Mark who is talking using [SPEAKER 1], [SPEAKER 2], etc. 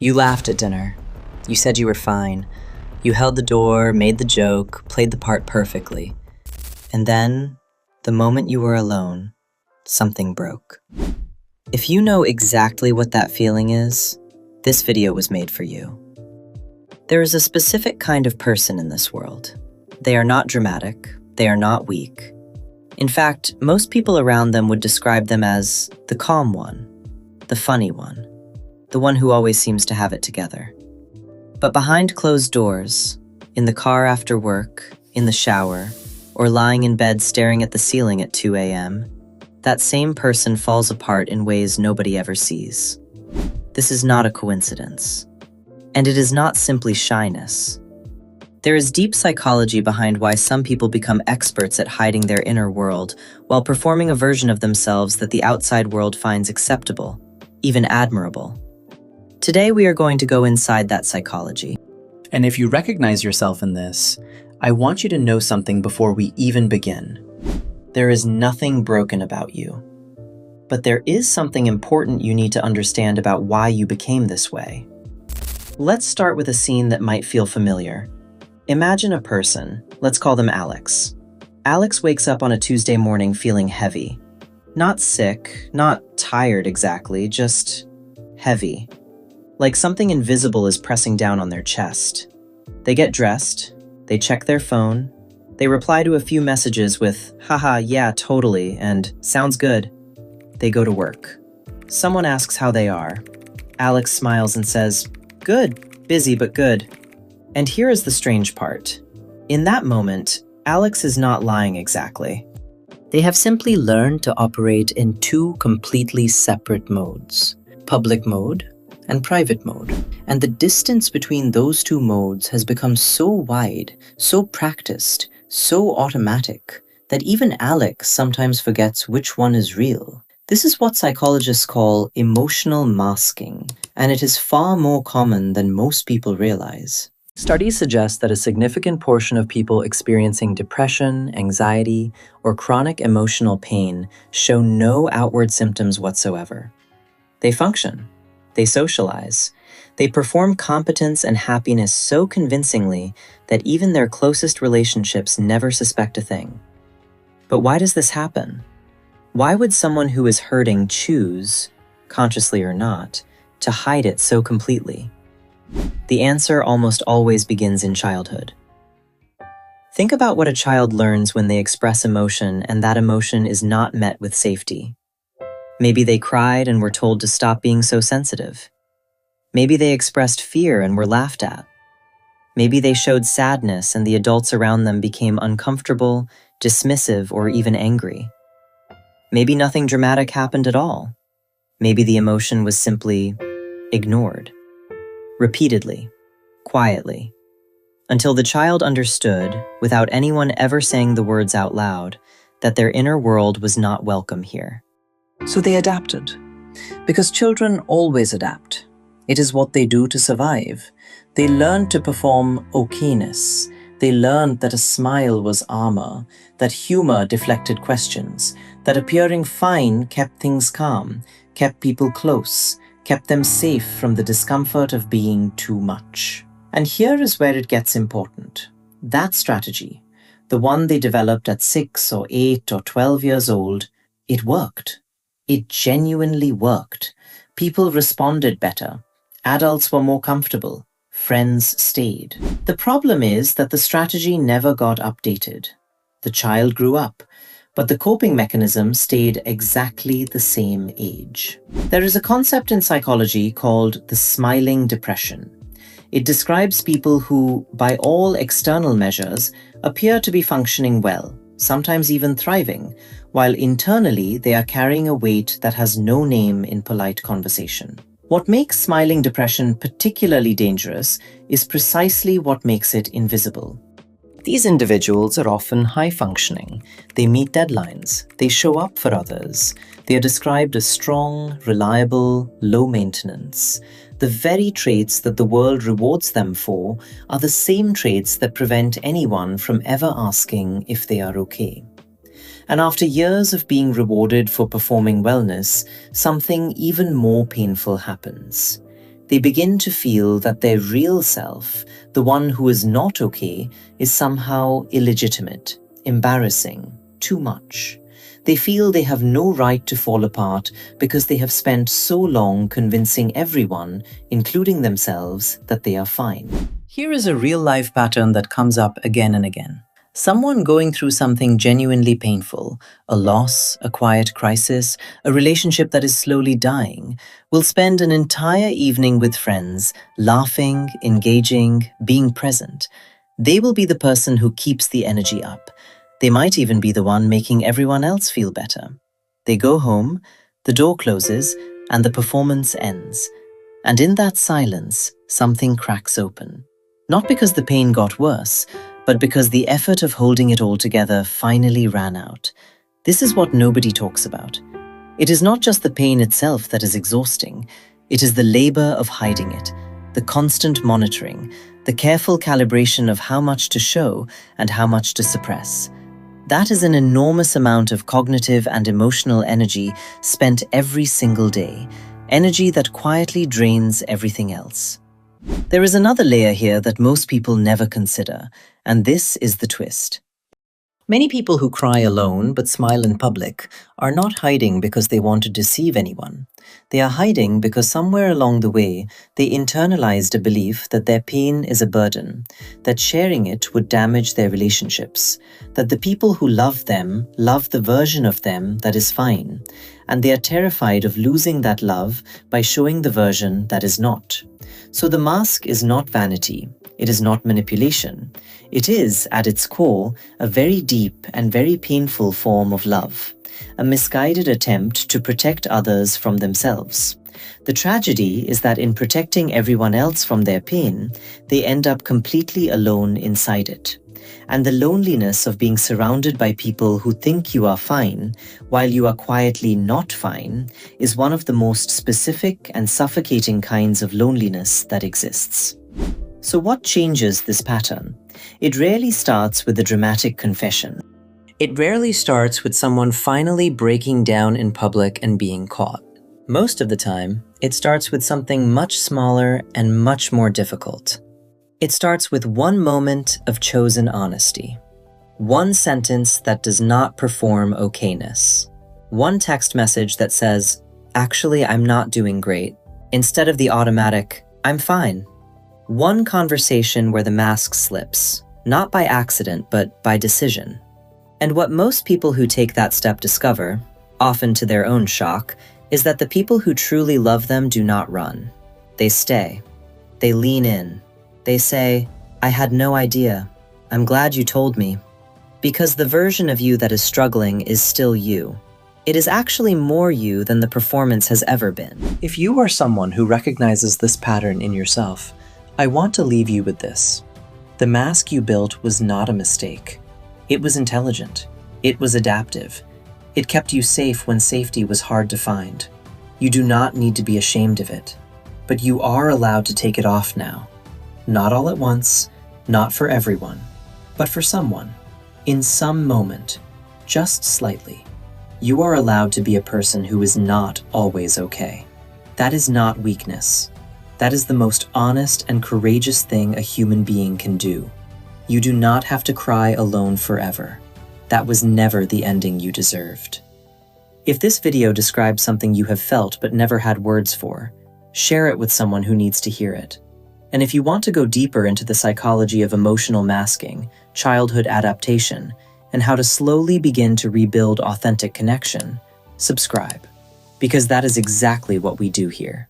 [SPEAKER 1] You laughed at dinner. You said you were fine. You held the door, made the joke, played the part perfectly. And then, the moment you were alone, something broke. If you know exactly what that feeling is, this video was made for you. There is a specific kind of person in this world. They are not dramatic. They are not weak. In fact, most people around them would describe them as the calm one, the funny one, the one who always seems to have it together. But behind closed doors, in the car after work, in the shower, or lying in bed staring at the ceiling at 2 a.m., that same person falls apart in ways nobody ever sees. This is not a coincidence. And it is not simply shyness. There is deep psychology behind why some people become experts at hiding their inner world while performing a version of themselves that the outside world finds acceptable, even admirable. Today we are going to go inside that psychology.
[SPEAKER 2] And if you recognize yourself in this, I want you to know something before we even begin. There is nothing broken about you. But there is something important you need to understand about why you became this way. Let's start with a scene that might feel familiar. Imagine a person, let's call them Alex. Alex wakes up on a Tuesday morning feeling heavy. Not sick, not tired exactly, just heavy. Like something invisible is pressing down on their chest. They get dressed, they check their phone, they reply to a few messages with, haha, yeah, totally, and sounds good. They go to work. Someone asks how they are. Alex smiles and says, good, busy but good. And here is the strange part. In that moment, Alex is not lying exactly.
[SPEAKER 1] They have simply learned to operate in two completely separate modes, public mode and private mode. And the distance between those two modes has become so wide, so practiced, so automatic, that even Alex sometimes forgets which one is real. This is what psychologists call emotional masking, and it is far more common than most people realize. Studies suggest that a significant portion of people experiencing depression, anxiety, or chronic emotional pain show no outward symptoms whatsoever. They function. They socialize. They perform competence and happiness so convincingly that even their closest relationships never suspect a thing. But why does this happen? Why would someone who is hurting choose, consciously or not, to hide it so completely? The answer almost always begins in childhood. Think about what a child learns when they express emotion and that emotion is not met with safety. Maybe they cried and were told to stop being so sensitive. Maybe they expressed fear and were laughed at. Maybe they showed sadness and the adults around them became uncomfortable, dismissive, or even angry. Maybe nothing dramatic happened at all. Maybe the emotion was simply ignored. Repeatedly, quietly, until the child understood, without anyone ever saying the words out loud, that their inner world was not welcome here.
[SPEAKER 3] So they adapted, because children always adapt. It is what they do to survive. They learned to perform okayness. They learned that a smile was armor, that humor deflected questions, that appearing fine kept things calm, kept people close, kept them safe from the discomfort of being too much. And here is where it gets important. That strategy, the one they developed at 6 or 8 or 12 years old, it worked. It genuinely worked. People responded better. Adults were more comfortable. Friends stayed. The problem is that the strategy never got updated. The child grew up, but the coping mechanism stayed exactly the same age. There is a concept in psychology called the smiling depression. It describes people who, by all external measures, appear to be functioning well, sometimes even thriving, while internally they are carrying a weight that has no name in polite conversation. What makes smiling depression particularly dangerous is precisely what makes it invisible. These individuals are often high-functioning. They meet deadlines. They show up for others. They are described as strong, reliable, low-maintenance. The very traits that the world rewards them for are the same traits that prevent anyone from ever asking if they are okay. And after years of being rewarded for performing wellness, something even more painful happens.
[SPEAKER 1] They begin to feel that their real self, the one who is not okay, is somehow illegitimate, embarrassing, too much. They feel they have no right to fall apart because they have spent so long convincing everyone, including themselves, that they are fine. Here is a real-life pattern that comes up again and again. Someone going through something genuinely painful, a loss, a quiet crisis, a relationship that is slowly dying, will spend an entire evening with friends, laughing, engaging, being present. They will be the person who keeps the energy up. They might even be the one making everyone else feel better. They go home, the door closes, and the performance ends. And in that silence, something cracks open. Not because the pain got worse, but because the effort of holding it all together finally ran out. This is what nobody talks about. It is not just the pain itself that is exhausting. It is the labor of hiding it, the constant monitoring, the careful calibration of how much to show and how much to suppress. That is an enormous amount of cognitive and emotional energy spent every single day, energy that quietly drains everything else. There is another layer here that most people never consider, and this is the twist. Many people who cry alone but smile in public are not hiding because they want to deceive anyone. They are hiding because somewhere along the way, they internalized a belief that their pain is a burden, that sharing it would damage their relationships, that the people who love them love the version of them that is fine, and they are terrified of losing that love by showing the version that is not. So the mask is not vanity. It is not manipulation. It is, at its core, a very deep and very painful form of love, a misguided attempt to protect others from themselves. The tragedy is that in protecting everyone else from their pain, they end up completely alone inside it. And the loneliness of being surrounded by people who think you are fine, while you are quietly not fine, is one of the most specific and suffocating kinds of loneliness that exists. So what changes this pattern? It rarely starts with a dramatic confession. It rarely starts with someone finally breaking down in public and being caught. Most of the time, it starts with something much smaller and much more difficult. It starts with one moment of chosen honesty. One sentence that does not perform okayness. One text message that says, "Actually, I'm not doing great," instead of the automatic, "I'm fine." One conversation where the mask slips, not by accident, but by decision. And what most people who take that step discover, often to their own shock, is that the people who truly love them do not run. They stay. They lean in. They say, "I had no idea. I'm glad you told me." Because the version of you that is struggling is still you. It is actually more you than the performance has ever been. If you are someone who recognizes this pattern in yourself, I want to leave you with this. The mask you built was not a mistake. It was intelligent. It was adaptive. It kept you safe when safety was hard to find. You do not need to be ashamed of it, but you are allowed to take it off now. Not all at once, not for everyone, but for someone. In some moment, just slightly. You are allowed to be a person who is not always okay. That is not weakness. That is the most honest and courageous thing a human being can do. You do not have to cry alone forever. That was never the ending you deserved. If this video describes something you have felt but never had words for, share it with someone who needs to hear it. And if you want to go deeper into the psychology of emotional masking, childhood adaptation, and how to slowly begin to rebuild authentic connection, subscribe. Because that is exactly what we do here.